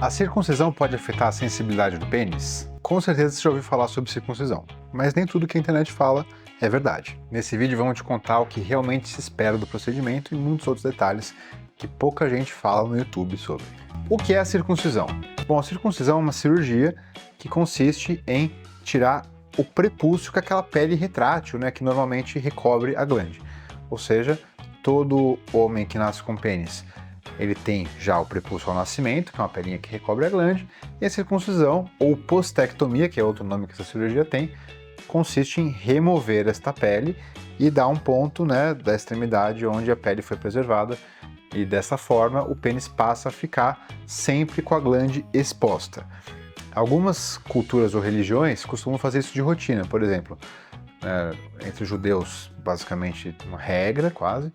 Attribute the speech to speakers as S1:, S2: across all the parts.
S1: A circuncisão pode afetar a sensibilidade do pênis? Com certeza você já ouviu falar sobre circuncisão, mas nem tudo que a internet fala é verdade. Nesse vídeo vamos te contar o que realmente se espera do procedimento e muitos outros detalhes que pouca gente fala no YouTube sobre. O que é a circuncisão? Bom, a circuncisão é uma cirurgia que consiste em tirar o prepúcio, que é aquela pele retrátil, que normalmente recobre a glande. Ou seja, todo homem que nasce com pênis, ele tem já o prepúcio ao nascimento, que é uma pelinha que recobre a glande, e a circuncisão, ou postectomia, que é outro nome que essa cirurgia tem, consiste em remover esta pele e dar um ponto da extremidade onde a pele foi preservada, e dessa forma o pênis passa a ficar sempre com a glande exposta. Algumas culturas ou religiões costumam fazer isso de rotina, por exemplo, entre os judeus, basicamente uma regra quase,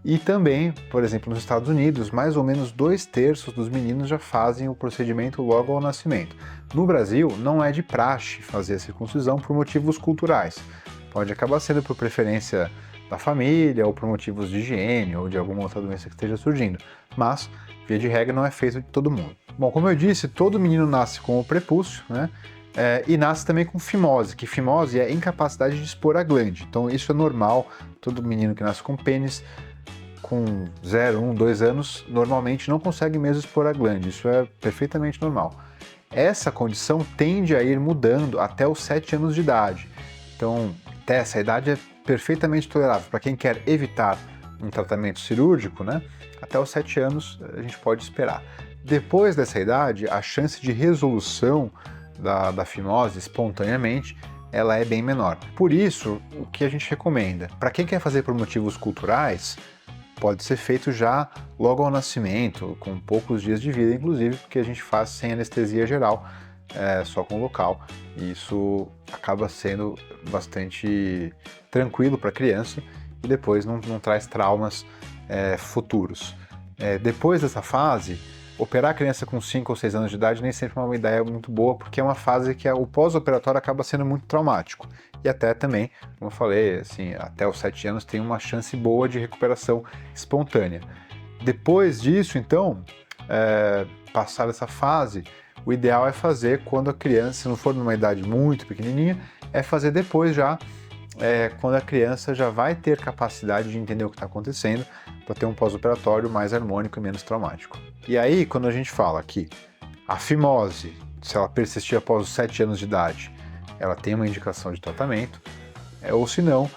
S1: e também, por exemplo, nos Estados Unidos, mais ou menos 2/3 dos meninos já fazem o procedimento logo ao nascimento. No Brasil, não é de praxe fazer a circuncisão por motivos culturais. Pode acabar sendo por preferência da família, ou por motivos de higiene, ou de alguma outra doença que esteja surgindo. Mas, via de regra, não é feito de todo mundo. Bom, como eu disse, todo menino nasce com o prepúcio, e nasce também com fimose, que fimose é a incapacidade de expor a glande. Então isso é normal, todo menino que nasce com pênis, com 0, 1, 2 anos, normalmente não consegue mesmo expor a glande, isso é perfeitamente normal. Essa condição tende a ir mudando até os 7 anos de idade, então até essa idade é perfeitamente tolerável. Para quem quer evitar um tratamento cirúrgico, até os 7 anos a gente pode esperar. Depois dessa idade, a chance de resolução da fimose espontaneamente, ela é bem menor. Por isso, o que a gente recomenda? Para quem quer fazer por motivos culturais, pode ser feito já logo ao nascimento, com poucos dias de vida, inclusive, porque a gente faz sem anestesia geral, só com o local. E isso acaba sendo bastante tranquilo para a criança e depois não traz traumas futuros. Depois dessa fase, operar a criança com 5 ou 6 anos de idade nem sempre é uma ideia muito boa, porque é uma fase que o pós-operatório acaba sendo muito traumático. E até também, como eu falei, assim, até os 7 anos tem uma chance boa de recuperação espontânea. Depois disso, então, passar essa fase, o ideal é fazer quando a criança, se não for numa idade muito pequenininha, é fazer depois já, quando a criança já vai ter capacidade de entender o que está acontecendo, para ter um pós-operatório mais harmônico e menos traumático. E aí, quando a gente fala que a fimose, se ela persistir após os 7 anos de idade, ela tem uma indicação de tratamento, ou se não,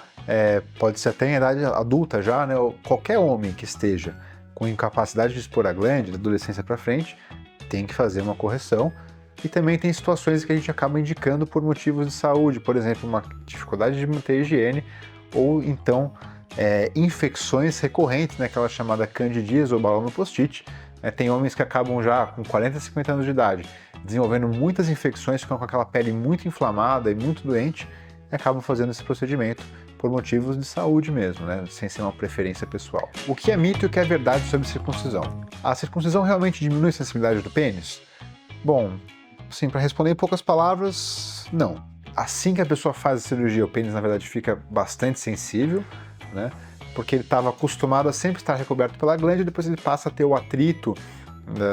S1: pode ser até em idade adulta já, ou qualquer homem que esteja com incapacidade de expor a glande, da adolescência para frente, tem que fazer uma correção. E também tem situações que a gente acaba indicando por motivos de saúde, por exemplo, uma dificuldade de manter a higiene, ou então infecções recorrentes, aquela chamada candidíase ou balão no post-it. Tem homens que acabam já com 40, 50 anos de idade desenvolvendo muitas infecções, ficam com aquela pele muito inflamada e muito doente, e acabam fazendo esse procedimento por motivos de saúde mesmo, sem ser uma preferência pessoal. O que é mito e o que é verdade sobre circuncisão? A circuncisão realmente diminui a sensibilidade do pênis? Bom, sim, para responder em poucas palavras, não. Assim que a pessoa faz a cirurgia, o pênis na verdade fica bastante sensível, porque ele estava acostumado a sempre estar recoberto pela glande, e depois ele passa a ter o atrito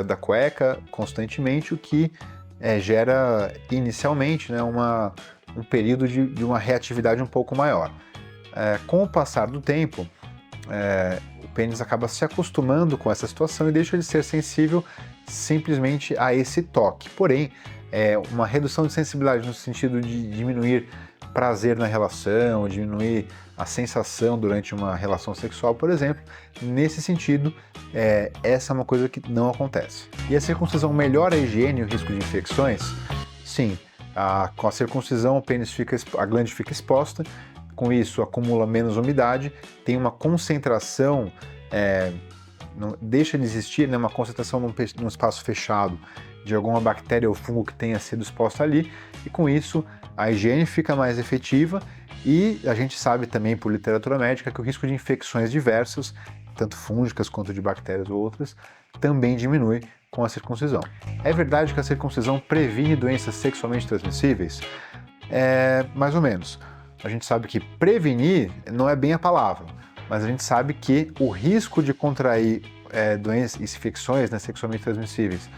S1: da cueca constantemente, o que gera inicialmente um período de uma reatividade um pouco maior. Com o passar do tempo, o pênis acaba se acostumando com essa situação e deixa de ser sensível simplesmente a esse toque. Porém, uma redução de sensibilidade no sentido de diminuir prazer na relação, diminuir a sensação durante uma relação sexual, por exemplo, nesse sentido, essa é uma coisa que não acontece. E a circuncisão melhora a higiene e o risco de infecções? Sim, com a circuncisão a glande fica exposta, com isso acumula menos umidade, tem uma concentração, deixa de existir uma concentração num espaço fechado de alguma bactéria ou fungo que tenha sido exposta ali, e com isso a higiene fica mais efetiva, e a gente sabe também por literatura médica que o risco de infecções diversas, tanto fúngicas quanto de bactérias ou outras, também diminui com a circuncisão. É verdade que a circuncisão previne doenças sexualmente transmissíveis? Mais ou menos. A gente sabe que prevenir não é bem a palavra, mas a gente sabe que o risco de contrair doenças e infecções sexualmente transmissíveis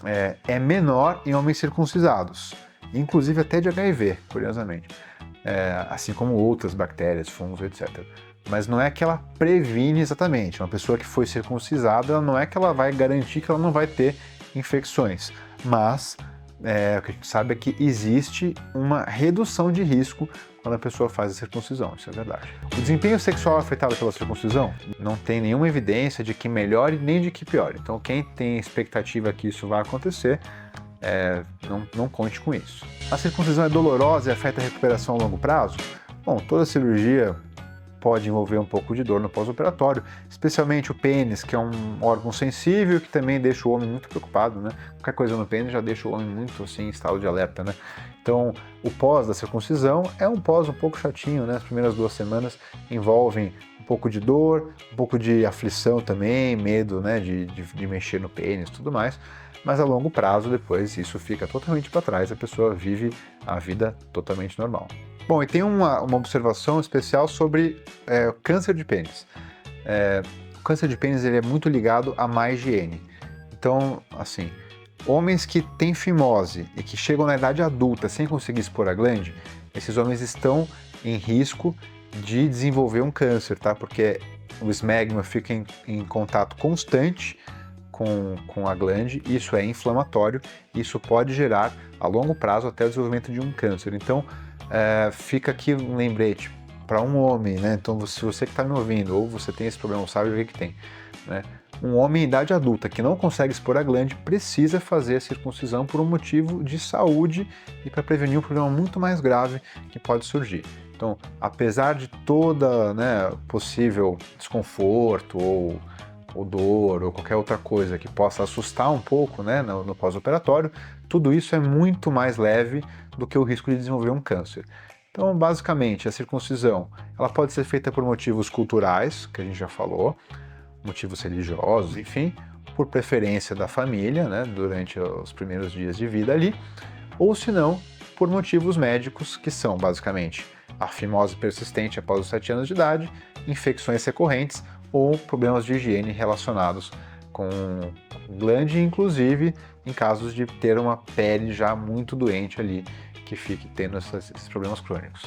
S1: é menor em homens circuncisados, inclusive até de HIV, curiosamente, assim como outras bactérias, fungos, etc. Mas não é que ela previne exatamente. Uma pessoa que foi circuncisada, não é que ela vai garantir que ela não vai ter infecções, mas o que a gente sabe é que existe uma redução de risco quando a pessoa faz a circuncisão, isso é verdade. O desempenho sexual afetado pela circuncisão não tem nenhuma evidência de que melhore nem de que piore. Então quem tem expectativa que isso vai acontecer, não conte com isso. A circuncisão é dolorosa e afeta a recuperação a longo prazo? Bom, toda cirurgia pode envolver um pouco de dor no pós-operatório, especialmente o pênis, que é um órgão sensível que também deixa o homem muito preocupado, né? Qualquer coisa no pênis já deixa o homem muito assim em estado de alerta, né? Então, o pós da circuncisão é um pós um pouco chatinho, né? As primeiras 2 semanas envolvem um pouco de dor, um pouco de aflição também, medo, né, de mexer no pênis e tudo mais, mas a longo prazo depois isso fica totalmente para trás, a pessoa vive a vida totalmente normal. Bom, e tem uma observação especial sobre o câncer de pênis. O câncer de pênis ele é muito ligado à má higiene. Então, assim, homens que têm fimose e que chegam na idade adulta sem conseguir expor a glande, esses homens estão em risco de desenvolver um câncer, tá? Porque o esmegma fica em contato constante com a glande, isso é inflamatório, e isso pode gerar, a longo prazo, até o desenvolvimento de um câncer. Então, fica aqui um lembrete para um homem, né? Então, se você que está me ouvindo, ou você tem esse problema, sabe o que tem, né? Um homem em idade adulta que não consegue expor a glande precisa fazer a circuncisão por um motivo de saúde e para prevenir um problema muito mais grave que pode surgir. Então, apesar de toda, né, possível desconforto ou dor ou qualquer outra coisa que possa assustar um pouco, né, no pós-operatório, tudo isso é muito mais leve do que o risco de desenvolver um câncer. Então, basicamente, a circuncisão ela pode ser feita por motivos culturais, que a gente já falou, motivos religiosos, enfim, por preferência da família, né, durante os primeiros dias de vida ali, ou se não, por motivos médicos, que são basicamente a fimose persistente após os 7 anos de idade, infecções recorrentes ou problemas de higiene relacionados com glande, inclusive em casos de ter uma pele já muito doente ali, que fique tendo esses problemas crônicos.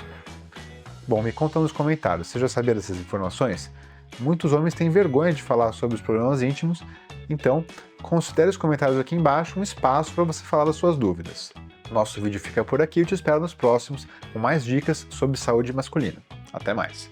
S1: Bom, me conta nos comentários, você já sabia dessas informações? Muitos homens têm vergonha de falar sobre os problemas íntimos, então considere os comentários aqui embaixo um espaço para você falar das suas dúvidas. Nosso vídeo fica por aqui e eu te espero nos próximos com mais dicas sobre saúde masculina. Até mais!